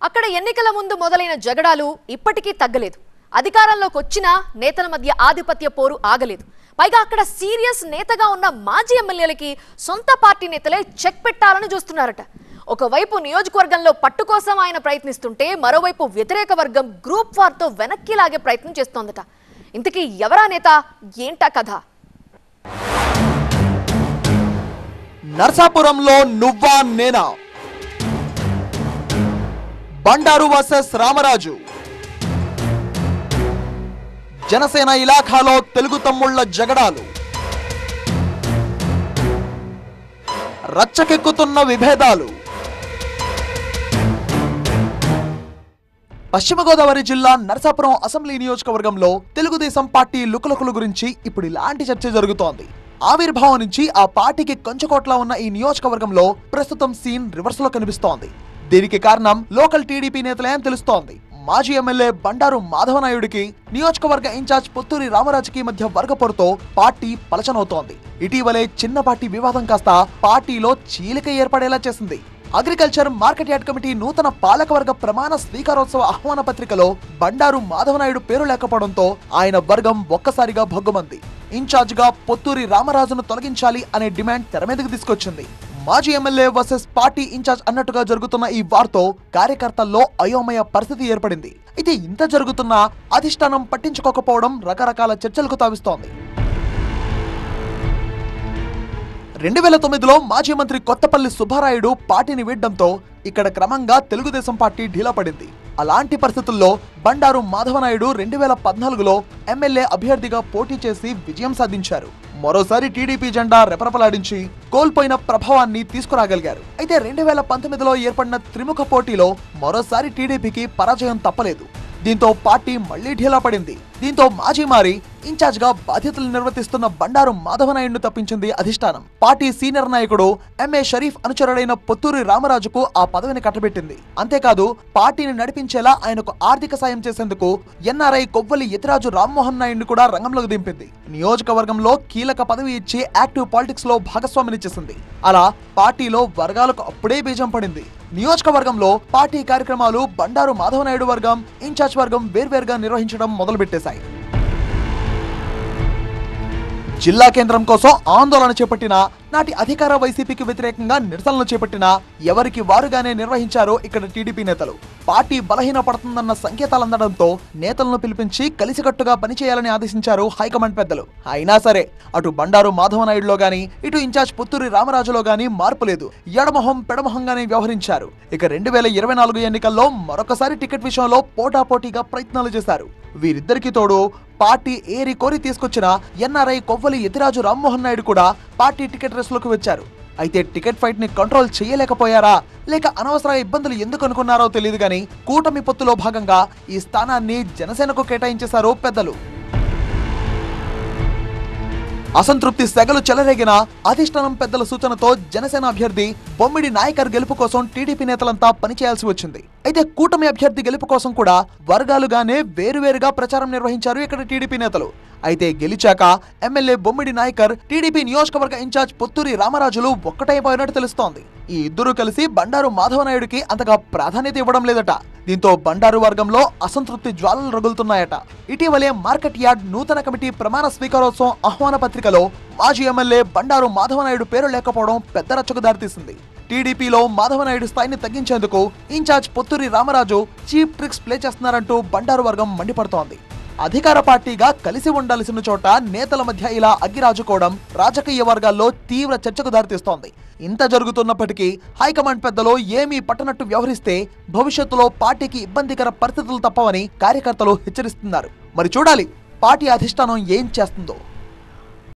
అక్కడ ఎన్నికల ముందు మొదలైన జగడాలు ఇప్పటికీ తగ్గలేదు. అధికారంలోకి వచ్చిన నేతల మధ్య ఆధిపత్య పోరు ఆగలేదు. పైగా అక్కడ సీరియస్ నేతగా ఉన్న మాజీ ఎమ్మెల్యేలకి సొంత పార్టీ నేతలే చెక్ పెట్టాలని చూస్తున్నారట. ఒకవైపు నియోజకవర్గంలో పట్టు కోసం ఆయన ప్రయత్నిస్తుంటే మరోవైపు వ్యతిరేక వర్గం గ్రూప్ వార్తో వెనక్కి లాగే ప్రయత్నం చేస్తోందట. ఇంతకీ ఎవరా నేత, ఏంటా కథ? నర్సాపురంలో నువ్వా నేనా, బండారు వర్సెస్ రామరాజు. జనసేన ఇలాఖాలో తెలుగు తమ్ముళ్ల జగడాలు, రచ్చకెక్కుతున్న విభేదాలు. పశ్చిమ గోదావరి జిల్లా నర్సాపురం అసెంబ్లీ నియోజకవర్గంలో తెలుగుదేశం పార్టీ లుకలుకల గురించి ఇప్పుడు ఇలాంటి చర్చ జరుగుతోంది. ఆవిర్భావం నుంచి ఆ పార్టీకి కొంచెకోట్లా ఉన్న ఈ నియోజకవర్గంలో ప్రస్తుతం సీన్ రివర్స్ లో కనిపిస్తోంది. దీనికి కారణం లోకల్ టీడీపీ నేతలే అని తెలుస్తోంది. మాజీ ఎమ్మెల్యే బండారు మాధవనాయుడికి నియోజకవర్గ ఇన్ఛార్జ్ పొత్తూరి రామరాజుకి మధ్య వర్గపోరుతో పార్టీ పలచనవుతోంది. ఇటీవలే చిన్నపాటి వివాదం కాస్త పార్టీలో చీలిక ఏర్పడేలా చేసింది. అగ్రికల్చర్ మార్కెట్ యార్డ్ కమిటీ నూతన పాలకవర్గ ప్రమాణ స్వీకారోత్సవ ఆహ్వాన పత్రికలో బండారు మాధవనాయుడు పేరు లేకపోవడంతో ఆయన వర్గం ఒక్కసారిగా భగ్గుమంది. ఇన్ఛార్జ్ గా పొత్తూరి రామరాజును తొలగించాలి అనే డిమాండ్ తెర మీదకు తీసుకొచ్చింది. మాజీ ఎమ్మెల్యే వర్సెస్ పార్టీ ఇన్ఛార్జ్ అన్నట్టుగా జరుగుతున్న ఈ వార్తో కార్యకర్తల్లో అయోమయ పరిస్థితి ఏర్పడింది. అయితే ఇంత జరుగుతున్నా అధిష్టానం పట్టించుకోకపోవడం రకరకాల చర్చలకు తావిస్తోంది. 2009లో మాజీ మంత్రి కొత్తపల్లి సుబ్బారాయుడు పార్టీని వీడడంతో ఇక్కడ క్రమంగా తెలుగుదేశం పార్టీ ఢీలా పడింది. అలాంటి పరిస్థితుల్లో బండారు మాధవనాయుడు 2014లో ఎమ్మెల్యే అభ్యర్థిగా పోటీ చేసి విజయం సాధించారు. మరోసారి టీడీపీ జెండా రెపరెపలాడించి కోల్పోయిన ప్రభావాన్ని తీసుకురాగలిగారు. అయితే 2019లో ఏర్పడిన త్రిముఖ పోటీలో మరోసారి టీడీపీకి పరాజయం తప్పలేదు. దీంతో పార్టీ మళ్లీ ఢీలా పడింది. దీంతో మాజీ మారి ఇన్ఛార్జ్ గా బాధ్యతలు నిర్వర్తిస్తున్న బండారు మాధవనాయుడును తప్పించింది అధిష్టానం. పార్టీ సీనియర్ నాయకుడు ఎంఏ షరీఫ్ అనుచరుడైన పొత్తూరి రామరాజుకు ఆ పదవిని కట్టబెట్టింది. అంతేకాదు పార్టీని నడిపించేలా ఆయనకు ఆర్థిక సాయం చేసేందుకు ఎన్ఆర్ఐ కొవ్వలి యతిరాజు రామ్మోహన్ నాయుడిని కూడా రంగంలోకి దింపింది. నియోజకవర్గంలో కీలక పదవి ఇచ్చి యాక్టివ్ పాలిటిక్స్ లో భాగస్వామిని చేసింది. అలా పార్టీలో వర్గాలకు అప్పుడే బీజం పడింది. నియోజకవర్గంలో పార్టీ కార్యక్రమాలు బండారు మాధవనాయుడు వర్గం, ఇన్ఛార్జ్ వర్గం వేర్వేరుగా నిర్వహించడం మొదలుపెట్టేశాయి. జిల్లా కేంద్రం కోసం ఆందోళన చేపట్టిన, నాటి అధికార వైసీపీకి వ్యతిరేకంగా నిరసనలు చేపట్టిన ఎవరికి వారుగానే నిర్వహించారో ఇక్కడ టీడీపీ నేతలు. పార్టీ బలహీన పడుతుందన్న సంకేతాలందడంతో నేతలను పిలిపించి కలిసికట్టుగా పనిచేయాలని ఆదేశించారు హైకమాండ్ పెద్దలు. అయినా సరే అటు బండారు మాధవనాయుడులో గాని, ఇటు ఇన్ఛార్జ్ పొత్తూరి రామరాజులో గాని మార్పు లేదు. ఎడమొహం పెడమొహంగానే వ్యవహరించారు. ఇక 2024 ఎన్నికల్లో మరొకసారి టికెట్ విషయంలో పోటాపోటీగా ప్రయత్నాలు చేశారు. వీరిద్దరికి తోడు పార్టీ ఏరి కోరి తీసుకొచ్చిన ఎన్ఆర్ఐ కొవ్వలి యతిరాజు రామ్మోహన్ నాయుడు కూడా పార్టీ టికెట్ రేసులోకి వచ్చారు. అయితే టికెట్ ఫైట్ ని కంట్రోల్ చేయలేకపోయారా, లేక అనవసర ఇబ్బందులు ఎందుకు అనుకున్నారో తెలియదు గానీ కూటమి పొత్తులో భాగంగా ఈ స్థానాన్ని జనసేనకు కేటాయించేశారు పెద్దలు. అసంతృప్తి సెగలు చెలరేగిన అధిష్టానం పెద్దల సూచనతో జనసేన అభ్యర్థి బొమ్మిడి నాయకర్ గెలుపు కోసం టీడీపీ నేతలంతా పనిచేయాల్సి వచ్చింది. అయితే కూటమి అభ్యర్థి గెలుపు కోసం కూడా వర్గాలుగానే వేరువేరుగా ప్రచారం నిర్వహించారు ఇక్కడ టీడీపీ నేతలు. అయితే గెలిచాక ఎమ్మెల్యే బొమ్మిడి నాయకర్, టీడీపీ నియోజకవర్గ ఇన్ఛార్జ్ పొత్తూరి రామరాజులు ఒక్కటైపోయినట్టు తెలుస్తోంది. ఈ ఇద్దరు కలిసి బండారు మాధవనాయుడికి అంతగా ప్రాధాన్యత ఇవ్వడం లేదట. దీంతో బండారు వర్గంలో అసంతృప్తి జ్వాలలు రగులుతున్నాయట. ఇటీవలే మార్కెట్ యార్డ్ నూతన కమిటీ ప్రమాణ స్వీకారోత్సవం ఆహ్వాన పత్రికలో మాజీ ఎమ్మెల్యే బండారు మాధవనాయుడు పేరు లేకపోవడం పెద్ద రచ్చకు దారితీసింది. టీడీపీలో మాధవనాయుడు స్థాయిని తగ్గించేందుకు incharge Potturi Ramaraju cheap tricks play చేస్తున్నారంటూ బండారు వర్గం మండిపడుతోంది. అధికార పార్టీగా కలిసి ఉండాల్సిన చోట నేతల మధ్య ఇలా అగ్గిరాజుకోవడం రాజకీయ వర్గాల్లో తీవ్ర చర్చకు దారితీస్తోంది. ఇంత జరుగుతున్నప్పటికీ హైకమాండ్ పెద్దలు ఏమీ పట్టనట్టు వ్యవహరిస్తే భవిష్యత్తులో పార్టీకి ఇబ్బందికర పరిస్థితులు తప్పవని కార్యకర్తలు హెచ్చరిస్తున్నారు. మరి చూడాలి పార్టీ అధిష్టానం ఏం చేస్తుందో.